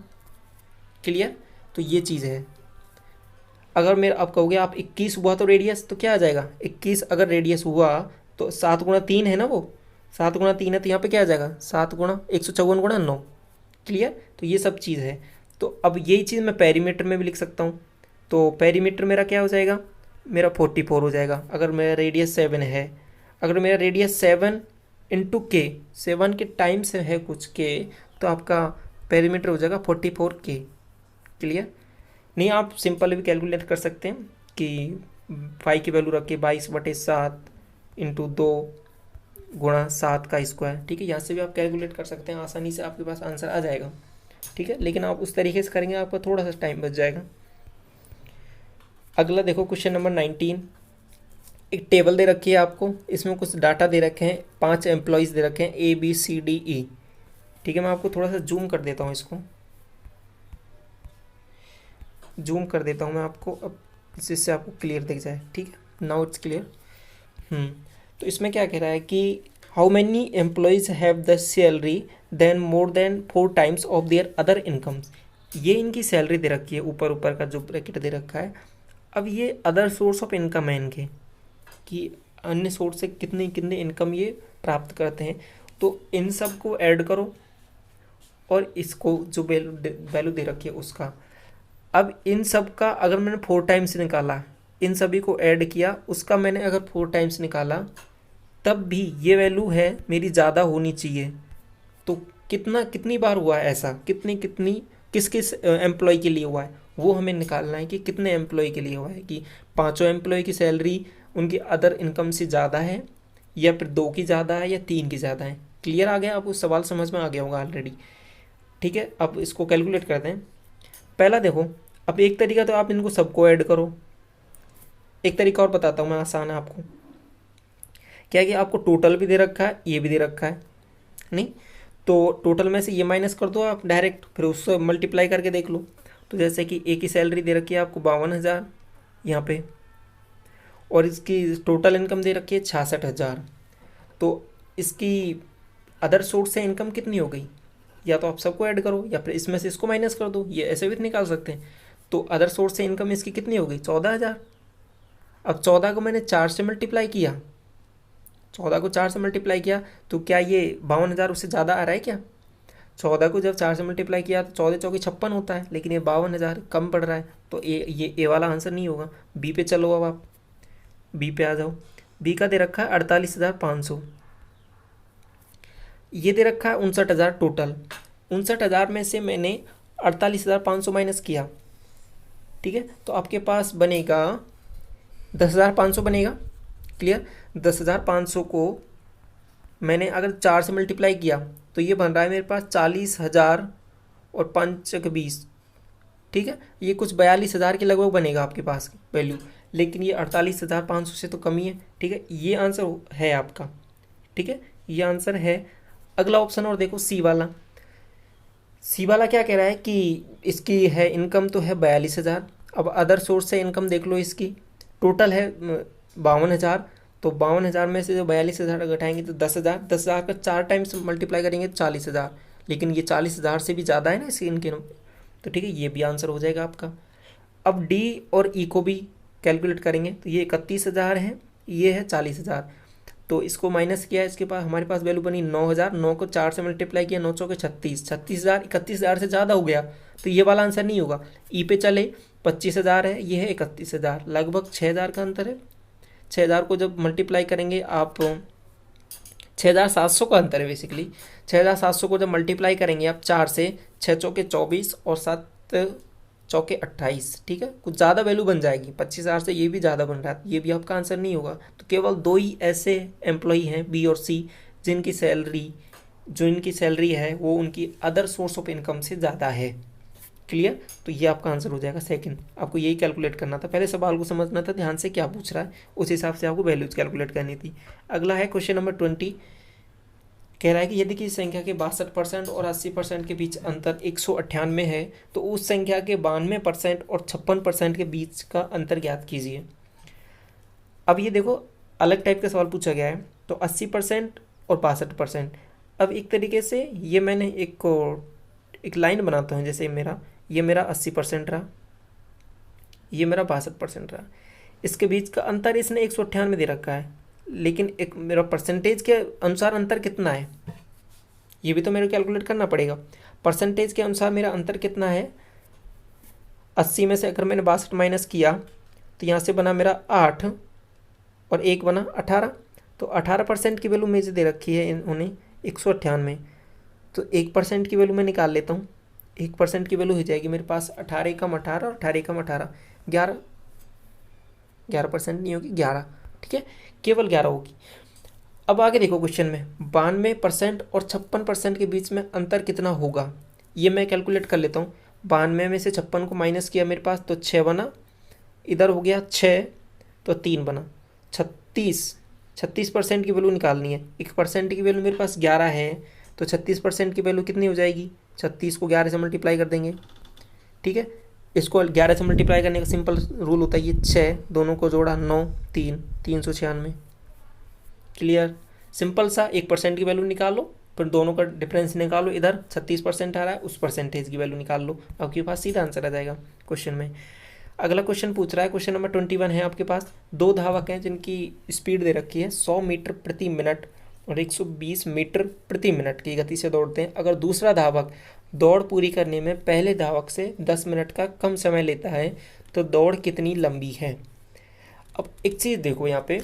क्लियर। तो ये चीज़ है। अगर मेरा, आप कहोगे आप 21 हुआ तो रेडियस, तो क्या आ जाएगा 21 अगर रेडियस हुआ तो 7 गुणा 3 है ना, वो 7 गुणा 3 है, तो यहाँ पे क्या आ जाएगा 7 गुणा 154 गुणा 9। क्लियर। तो ये सब चीज़ है। तो अब यही चीज़ मैं पेरीमीटर में भी लिख सकता हूँ। तो पेरीमीटर मेरा क्या हो जाएगा, मेरा 44 हो जाएगा। अगर मेरा रेडियस 7 है, अगर मेरा रेडियस 7 इंटू के, 7 के टाइम से है कुछ के, तो आपका पेरीमीटर हो जाएगा 44K। क्लियर। नहीं, आप सिंपल भी कैलकुलेट कर सकते हैं कि फाई की वैल्यू रख के 22/7 इंटू 2 गुणा 7 का स्क्वायर, ठीक है। यहाँ से भी आप कैलकुलेट कर सकते हैं, आसानी से आपके पास आंसर आ जाएगा, ठीक है। लेकिन आप उस तरीके से करेंगे आपका थोड़ा सा टाइम बच जाएगा। अगला देखो, क्वेश्चन नंबर 19। एक टेबल दे रखी है आपको, इसमें कुछ डाटा दे रखे हैं, 5 एम्प्लॉयज़ दे रखे हैं ABCDE, ठीक है। मैं आपको थोड़ा सा जूम कर देता हूँ, इसको जूम कर देता हूँ मैं आपको, अब जिससे आपको क्लियर दिख जाए, ठीक है। Now it's clear. तो इसमें क्या कह रहा है कि how many employees have the salary than more than 4 times of their other incomes. ये इनकी सैलरी दे रखी है, ऊपर का जो ब्रैकेट दे रखा है। अब ये अदर सोर्स ऑफ इनकम है इनके, कि अन्य सोर्स से कितने कितने इनकम ये प्राप्त करते हैं। तो इन सब को ऐड करो और इसको जो वैल्यू दे रखी है उसका। अब इन सब का अगर मैंने 4 टाइम्स निकाला, इन सभी को ऐड किया, उसका मैंने अगर 4 टाइम्स निकाला, तब भी ये वैल्यू है मेरी ज़्यादा होनी चाहिए। तो कितनी बार हुआ है ऐसा, किस किस एम्प्लॉय के लिए हुआ है, वो हमें निकालना है कि कितने एम्प्लॉय के लिए हुआ है, कि 5 एम्प्लॉय की सैलरी उनकी अदर इनकम से ज़्यादा है, या फिर 2 की ज़्यादा है, या 3 की ज़्यादा है। क्लियर आ गया आपको, सवाल समझ में आ गया होगा ऑलरेडी। ठीक है, अब इसको कैलकुलेट करते हैं। पहला देखो, अब एक तरीका तो आप इनको सबको ऐड करो, एक तरीका और बताता हूँ मैं, आसान है आपको। क्या है कि आपको टोटल भी दे रखा है, ये भी दे रखा है, नहीं तो टोटल में से ये माइनस कर दो आप डायरेक्ट, फिर उससे मल्टीप्लाई करके देख लो। तो जैसे कि एक की सैलरी दे रखी है आपको 52,000 यहाँ पे, और इसकी टोटल इनकम दे रखी है 66,000, तो इसकी अदर सोर्स से इनकम कितनी हो गई? या तो आप सबको ऐड करो या फिर इसमें से इसको माइनस कर दो, ये ऐसे भी निकाल सकते हैं। तो अदर सोर्स से इनकम इसकी कितनी हो गई? 14,000। अब 14 को मैंने 4 से मल्टीप्लाई किया, 14 को 4 से मल्टीप्लाई किया, तो क्या ये 52,000 उससे ज़्यादा आ रहा है क्या? 14 को जब 4 से मल्टीप्लाई किया तो 14 चौके 56 होता है, लेकिन ये 52,000 कम पड़ रहा है, तो ये वाला आंसर नहीं होगा। बी पे चलो, अब आप बी पे आ जाओ। बी का दे रखा है 48,500, ये दे रखा है 59,000 टोटल। 59,000 में से मैंने 48,500 माइनस किया, ठीक है, तो आपके पास बनेगा 10,500 बनेगा। क्लियर? 10,500 को मैंने अगर 4 से मल्टीप्लाई किया तो ये बन रहा है मेरे पास 40,000 और 5 20, ठीक है, ये कुछ 42,000 के लगभग बनेगा आपके पास वैल्यू, लेकिन ये 48,500 से तो कम ही है। ठीक है, ये आंसर है आपका, ठीक है, ये आंसर है। अगला ऑप्शन और देखो, सी वाला। सी वाला क्या कह रहा है कि इसकी है इनकम तो है 42,000, अब अदर सोर्स से इनकम देख लो, इसकी टोटल है 52,000, तो 52,000 में से जो 42,000 घटाएंगे तो 10,000, 10,000 का 4 टाइम्स मल्टीप्लाई करेंगे तो 40,000, लेकिन ये 40,000 से भी ज़्यादा है ना इसकी इनकम, तो ठीक है, ये भी आंसर हो जाएगा आपका। अब डी और ई को भी कैलकुलेट करेंगे, तो ये 31,000 है, ये है 40,000, तो इसको माइनस किया, इसके पास हमारे पास वैल्यू बनी 9,000, 9 को 4 से मल्टीप्लाई किया, 9 चौके 36, 36,000 31,000 से ज़्यादा हो गया, तो ये वाला आंसर नहीं होगा। ई पे चले, 25,000 है, ये है 31,000, लगभग 6,000 का अंतर है। 6,000 को जब मल्टीप्लाई करेंगे आप, 6,700 का अंतर है बेसिकली। 6,700 को जब मल्टीप्लाई करेंगे आप 4 से, 6 चौके 24 और 7 चौके 28, ठीक है, कुछ ज़्यादा वैल्यू बन जाएगी, 25,000 से ये भी ज़्यादा बन रहा है, ये भी आपका आंसर नहीं होगा। तो केवल 2 ही ऐसे एम्प्लॉई हैं, बी और सी, जिनकी सैलरी है वो उनकी अदर सोर्स ऑफ इनकम से ज़्यादा है। क्लियर? तो ये आपका आंसर हो जाएगा सेकंड। आपको यही कैलकुलेट करना था, पहले सवाल को समझना था ध्यान से क्या पूछ रहा है, उस हिसाब से आपको वैल्यूज कैलकुलेट करनी थी। अगला है क्वेश्चन नंबर 20, कह रहा है कि यदि किसी संख्या के 62% और 80% के बीच अंतर 198 है, तो उस संख्या के 92% और 56% के बीच का अंतर ज्ञात कीजिए। अब ये देखो, अलग टाइप का सवाल पूछा गया है, तो 80% और 62%। अब एक तरीके से ये मैंने एक लाइन बनाता हूँ, जैसे ये मेरा 80% रहा, ये मेरा 62% रहा, इसके बीच का अंतर इसने 198 दे रखा है, लेकिन एक मेरा परसेंटेज के अनुसार अंतर कितना है, ये भी तो मेरे को कैलकुलेट करना पड़ेगा। परसेंटेज के अनुसार मेरा अंतर कितना है, 80 में से अगर मैंने 62 माइनस किया तो यहाँ से बना मेरा 8 और 1 बना 18, तो 18% की वैल्यू मुझे दे रखी है इन्होंने 198, तो 1% की वैल्यू मैं निकाल लेता हूँ। 1% की वैल्यू हो जाएगी मेरे पास 18 कम 18 और 18 कम 18 11% नहीं होगी, 11, ठीक है, केवल 11 होगी। अब आगे देखो क्वेश्चन में, 92% और 56% के बीच में अंतर कितना होगा, ये मैं कैलकुलेट कर लेता हूँ। 92 में से 56 को माइनस किया मेरे पास, तो 6 बना, इधर हो गया 6, तो 3 बना, 36% की वैल्यू निकालनी है। 1% की वैल्यू मेरे पास 11 है, तो 36% की वैल्यू कितनी हो जाएगी, 36 को 11 से मल्टीप्लाई कर देंगे, ठीक है, इसको 11 से मल्टीप्लाई करने का सिंपल रूल होता है, ये 6 दोनों को जोड़ा 9 3 396। क्लियर? सिंपल सा, 1% की वैल्यू निकालो, फिर दोनों का डिफरेंस निकालो, इधर 36% आ रहा है, उस परसेंटेज की वैल्यू निकाल लो, आपके पास सीधा आंसर आ जाएगा क्वेश्चन में। अगला क्वेश्चन पूछ रहा है, क्वेश्चन नंबर 21 है आपके पास। 2 धावक हैं जिनकी स्पीड दे रखी है 100 मीटर प्रति मिनट और 120 मीटर प्रति मिनट की गति से दौड़ते हैं। अगर दूसरा धावक दौड़ पूरी करने में पहले धावक से 10 मिनट का कम समय लेता है तो दौड़ कितनी लंबी है। अब एक चीज़ देखो यहाँ पे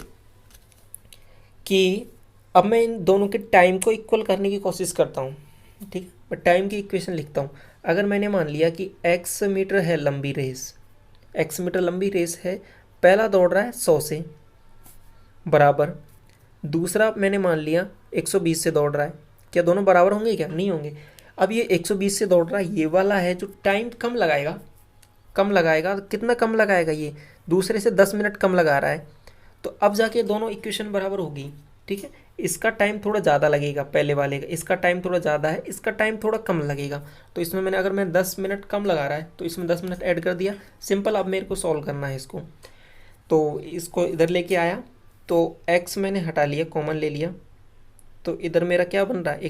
कि अब मैं इन दोनों के टाइम को इक्वल करने की कोशिश करता हूँ, ठीक है, मैं टाइम की इक्वेशन लिखता हूँ। अगर मैंने मान लिया कि x मीटर है लंबी रेस, x मीटर लंबी रेस है, पहला दौड़ रहा है 100 से बराबर, दूसरा मैंने मान लिया 120 से दौड़ रहा है, क्या दोनों बराबर होंगे? क्या नहीं होंगे। अब ये 120 से दौड़ रहा है, ये वाला है जो टाइम कम लगाएगा, कितना कम लगाएगा, ये दूसरे से 10 मिनट कम लगा रहा है, तो अब जाके दोनों इक्वेशन बराबर होगी। ठीक है, इसका टाइम थोड़ा ज़्यादा लगेगा पहले वाले का, इसका टाइम थोड़ा ज़्यादा है, इसका टाइम थोड़ा कम लगेगा, तो इसमें मैंने अगर मैं 10 मिनट कम लगा रहा है तो इसमें 10 मिनट ऐड कर दिया। सिंपल, अब मेरे को सॉल्व करना है इसको, तो इसको इधर लेके आया, तो x मैंने हटा लिया, कॉमन ले लिया, तो इधर मेरा क्या बन रहा है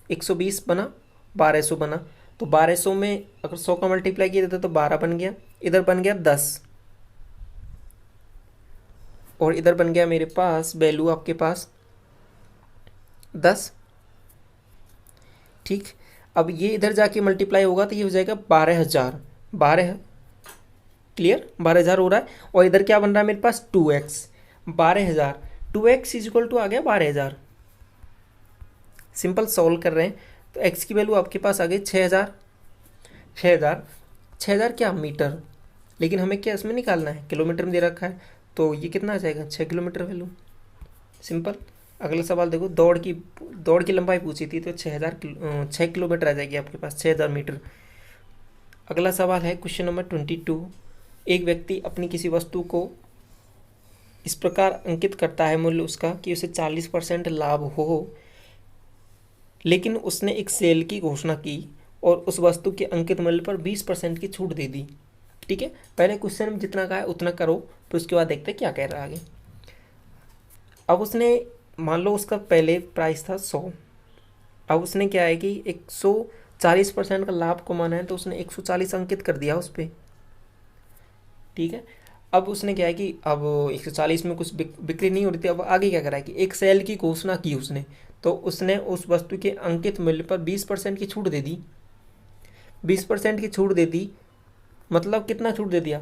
120 बना, 1200 बना, तो 1200 में अगर 100 का मल्टीप्लाई किया जाता तो 12 बन गया, इधर बन गया 10, और इधर बन गया मेरे पास वैल्यू आपके पास 10। ठीक, अब ये इधर जाके मल्टीप्लाई होगा तो ये हो जाएगा 12,000, 12, क्लियर, 12,000 हो रहा है, और इधर क्या बन रहा है मेरे पास 2x, 12,000, 2x is equal to आ गया 12,000। सिंपल सॉल्व कर रहे हैं, तो x की वैल्यू आपके पास आ गई 6,000, 6,000 क्या मीटर, लेकिन हमें क्या इसमें निकालना है, किलोमीटर में दे रखा है, तो ये कितना आ जाएगा 6 किलोमीटर वैल्यू। सिंपल, अगला सवाल देखो, दौड़ की लंबाई पूछी थी, तो 6 किलोमीटर आ जाएगी आपके पास, 6,000 मीटर। अगला सवाल है क्वेश्चन नंबर 22। एक व्यक्ति अपनी किसी वस्तु को इस प्रकार अंकित करता है मूल्य उसका कि उसे 40% लाभ हो, लेकिन उसने एक सेल की घोषणा की और उस वस्तु के अंकित मूल्य पर 20% की छूट दे दी। ठीक है, पहले क्वेश्चन में जितना कहा है उतना करो, फिर उसके बाद देखते हैं क्या कह रहा है आगे। अब उसने, मान लो उसका पहले प्राइस था 100, अब उसने क्या है कि 140% का लाभ कमाना है, तो उसने 140 अंकित कर दिया उस पर। ठीक है, अब उसने क्या है कि अब 140 में कुछ बिक्री नहीं हो रही थी, अब आगे क्या करा है कि एक सेल की घोषणा की उसने, तो उसने उस वस्तु के अंकित मूल्य पर 20% की छूट दे दी, 20% की छूट दे दी, मतलब कितना छूट दे दिया,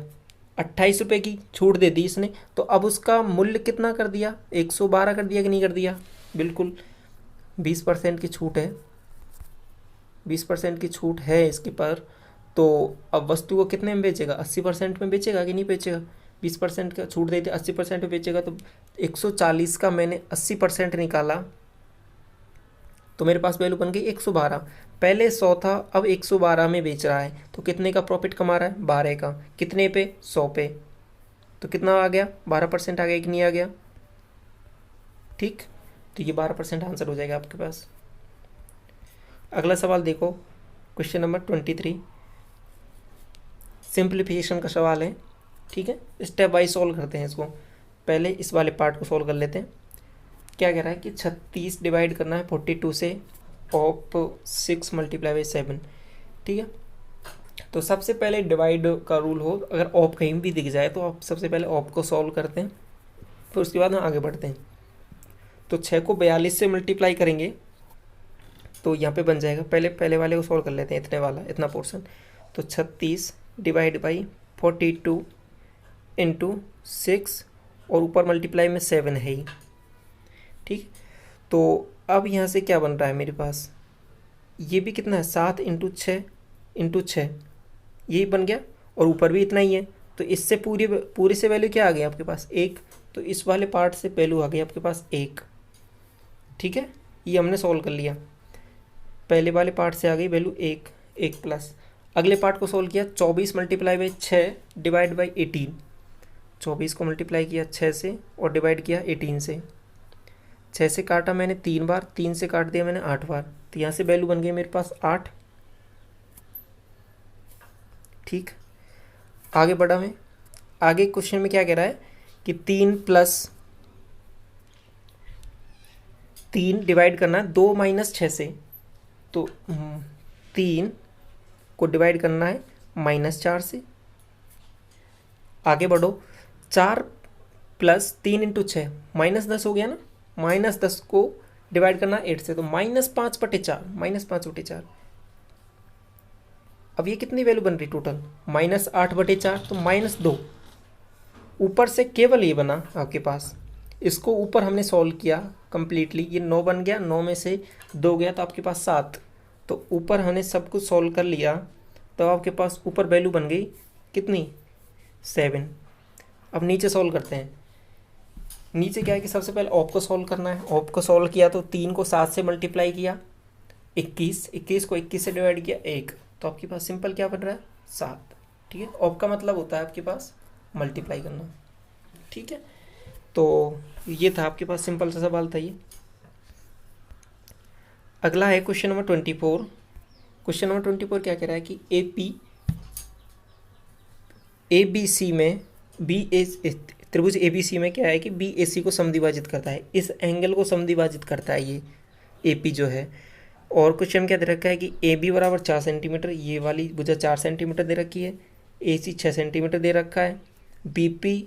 28 रुपये की छूट दे दी इसने, तो अब उसका मूल्य कितना कर दिया, 112 कर दिया कि नहीं कर दिया, बिल्कुल 20% की छूट है, 20% की छूट है इसके पर, तो अब वस्तु को कितने में बेचेगा, 80% में बेचेगा कि नहीं बेचेगा, 20% का छूट देते 80% में बेचेगा, तो 140 का मैंने 80% निकाला, तो मेरे पास वैल्यू बन गई 112। पहले 100 था, अब 112 में बेच रहा है, तो कितने का प्रॉफिट कमा रहा है, 12 का, कितने पे, 100 पे, तो कितना आ गया, 12% आ गया कि नहीं आ गया। ठीक, तो ये 12% आंसर हो जाएगा आपके पास। अगला सवाल देखो, क्वेश्चन नंबर 23, सिंप्लीफिकेशन का सवाल है। ठीक है, स्टेप वाइज सॉल्व करते हैं इसको, पहले इस वाले पार्ट को सॉल्व कर लेते हैं। क्या कह रहा है कि 36 डिवाइड करना है 42 से, ऑप 6 मल्टीप्लाई बाई 7। ठीक है, तो सबसे पहले डिवाइड का रूल हो, अगर ऑप कहीं भी दिख जाए तो आप सबसे पहले ऑप को सॉल्व करते हैं, फिर उसके बाद हम आगे बढ़ते हैं। तो 6 को 42 से मल्टीप्लाई करेंगे तो यहाँ पे बन जाएगा, पहले वाले को सॉल्व कर लेते हैं, इतना पोर्शन, तो 36 डिवाइड बाई 42 इंटू 6, और ऊपर मल्टीप्लाई में 7 है ही। ठीक, तो अब यहाँ से क्या बन रहा है मेरे पास, ये भी कितना है, 7 इंटू 6 यही बन गया, और ऊपर भी इतना ही है, तो इससे पूरे से वैल्यू क्या आ गई आपके पास, 1, तो इस वाले पार्ट से वैल्यू आ गई आपके पास 1। ठीक है, ये हमने सॉल्व कर लिया, पहले वाले पार्ट से आ गई वैल्यू 1 प्लस। अगले पार्ट को सॉल्व किया, 24 मल्टीप्लाई बाई 6 डिवाइड बाई 18, 24 को मल्टीप्लाई किया 6 से और डिवाइड किया 18 से, 6 से काटा मैंने 3 बार, 3 से काट दिया मैंने 8 बार, तो यहाँ से वैल्यू बन गई मेरे पास 8। ठीक, आगे बढ़ा मैं, आगे क्वेश्चन में क्या कह रहा है कि 3 प्लस 3 डिवाइड करना है 2 माइनस 6 से, तो 3 को डिवाइड करना है -4 से। आगे बढ़ो, 4 प्लस 3 इंटू 6 -10 हो गया ना, -10 को डिवाइड करना 8 से, तो -5/4, -5/4। अब ये कितनी वैल्यू बन रही टोटल, -8/4, तो -2, ऊपर से केवल ये बना आपके पास, इसको ऊपर हमने सॉल्व किया कंप्लीटली, ये 9 बन गया, 9 में से 2 गया तो आपके पास 7, तो ऊपर हमने सब कुछ सॉल्व कर लिया, तो आपके पास ऊपर वैल्यू बन गई कितनी, 7। अब नीचे सॉल्व करते हैं, नीचे क्या है कि सबसे पहले ऑप को सॉल्व करना है। ऑप को सॉल्व किया तो 3 को 7 से मल्टीप्लाई किया, 21 को 21 से डिवाइड किया 1, तो आपके पास सिंपल क्या बन रहा है 7। ठीक है, ऑप का मतलब होता है आपके पास मल्टीप्लाई करना। ठीक है, तो ये था आपके पास सिंपल सा सवाल था ये। अगला है क्वेश्चन नंबर 24। क्वेश्चन नंबर 24 क्या कह रहा है कि ABC में त्रिभुज ABC में क्या है कि BAC को समद्विभाजित करता है, इस एंगल को समद्विभाजित करता है ये AP जो है। और क्वेश्चन क्या दे रखा है कि AB बराबर 4 सेंटीमीटर, ये वाली भुजा 4 सेंटीमीटर दे रखी है, AC 6 सेंटीमीटर दे रखा है, BP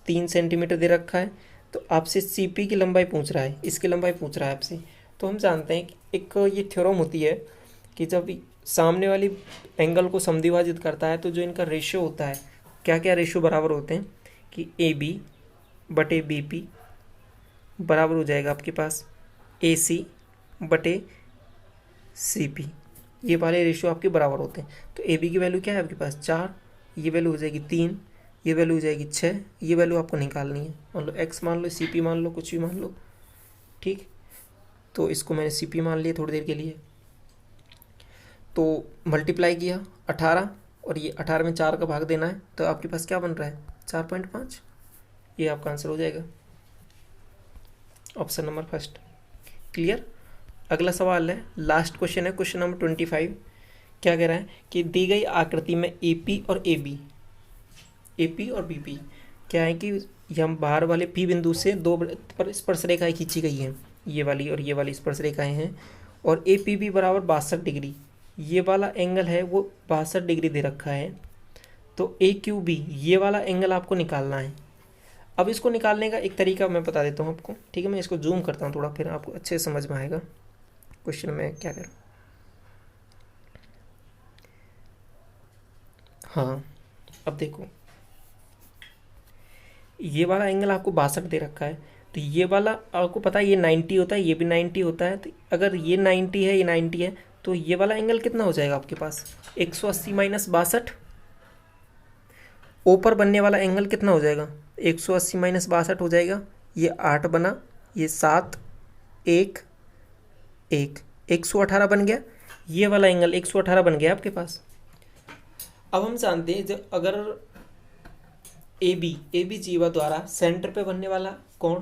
3 सेंटीमीटर दे रखा है। तो आपसे CP की लंबाई पूछ रहा है, इसकी लंबाई पूछ रहा है आपसे। तो हम जानते हैं कि एक ये थ्योरम होती है कि जब सामने वाली एंगल को समद्विभाजित करता है तो जो इनका रेशियो होता है, क्या क्या रेशियो बराबर होते हैं कि AB बटे BP बराबर हो जाएगा आपके पास AC बटे CP, ये वाले रेशियो आपके बराबर होते हैं। तो AB की वैल्यू क्या है आपके पास 4, ये वैल्यू हो जाएगी 3, ये वैल्यू हो जाएगी 6, ये वैल्यू आपको निकालनी है। मान लो X मान लो, CP मान लो, कुछ भी मान लो। ठीक, तो इसको मैंने CP मान लिया थोड़ी देर के लिए। तो मल्टीप्लाई किया 18 और ये 18 में 4 का भाग देना है, तो आपके पास क्या बन रहा है 4.5। ये आपका आंसर हो जाएगा ऑप्शन नंबर फर्स्ट। क्लियर। अगला सवाल है, लास्ट क्वेश्चन है, क्वेश्चन नंबर 25। क्या कह रहा है कि दी गई आकृति में AP और BP क्या है कि हम बाहर वाले P बिंदु से दो पर स्पर्श रेखाएं खींची गई हैं, ये वाली और ये वाली स्पर्श रेखाएं हैं, और APB बराबर 62 डिग्री, ये वाला एंगल है वो 62 डिग्री दे रखा है। तो AQB ये वाला एंगल आपको निकालना है। अब इसको निकालने का एक तरीका मैं बता देता हूँ आपको। ठीक है, मैं इसको जूम करता हूँ थोड़ा, फिर आपको अच्छे से समझ में आएगा क्वेश्चन में क्या करूँ। हाँ, अब देखो ये वाला एंगल आपको 62 दे रखा है, तो ये वाला आपको पता है ये 90 होता है, ये भी 90 होता है। तो अगर ये 90 है, ये 90 है, तो ये वाला एंगल कितना हो जाएगा आपके पास 180 माइनस 62। ऊपर बनने वाला एंगल कितना हो जाएगा 180 माइनस 62 हो जाएगा, ये 8 बना, ये 7, 1, 118 बन गया। ये वाला एंगल 118 बन गया आपके पास। अब हम जानते हैं जब अगर AB जीवा द्वारा सेंटर पे बनने वाला कोण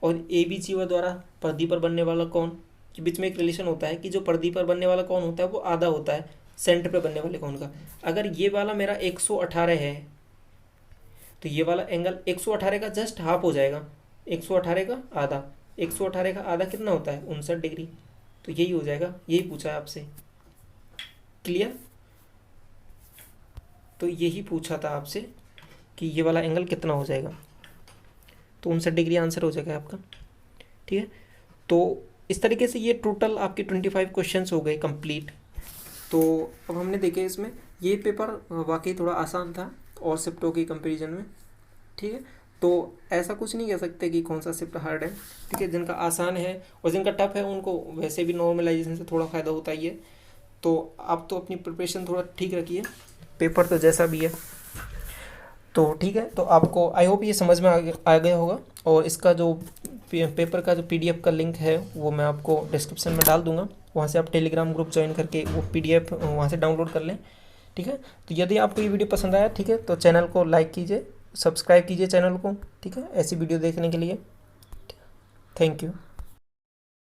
और AB जीवा द्वारा परिधि पर बनने वाला कोण के बीच में एक रिलेशन होता है कि जो परिधि पर बनने वाला कोण होता है वो आधा होता है सेंटर पे बनने वाले कोण का। अगर ये वाला मेरा 118 है तो ये वाला एंगल 118 का जस्ट हाफ हो जाएगा, 118 का आधा, 118 का आधा कितना होता है 59 डिग्री। तो यही हो जाएगा, यही पूछा है आपसे। क्लियर। तो यही पूछा था आपसे कि ये वाला एंगल कितना हो जाएगा, तो 59 डिग्री आंसर हो जाएगा आपका। ठीक है, तो इस तरीके से ये टोटल आपके 25 क्वेश्चंस हो गए कंप्लीट। तो अब हमने देखे इसमें ये पेपर वाकई थोड़ा आसान था और शिफ्टों के कंपैरिजन में। ठीक है, तो ऐसा कुछ नहीं कह सकते कि कौन सा शिफ्ट हार्ड है। ठीक है, जिनका आसान है और जिनका टफ है उनको वैसे भी नॉर्मलाइजेशन से थोड़ा फ़ायदा होता ही है। तो आप तो अपनी प्रिपरेशन थोड़ा ठीक रखिए, पेपर तो जैसा भी है। तो ठीक है, तो आपको आई होप ये समझ में आ गया होगा। और इसका जो पेपर का जो PDF का लिंक है वो मैं आपको डिस्क्रिप्शन में डाल दूंगा, वहाँ से आप टेलीग्राम ग्रुप ज्वाइन करके वो PDF वहाँ से डाउनलोड कर लें। ठीक है, तो यदि आपको ये वीडियो पसंद आया, ठीक है, तो चैनल को लाइक कीजिए, सब्सक्राइब कीजिए चैनल को। ठीक है, ऐसी वीडियो देखने के लिए। Thank you.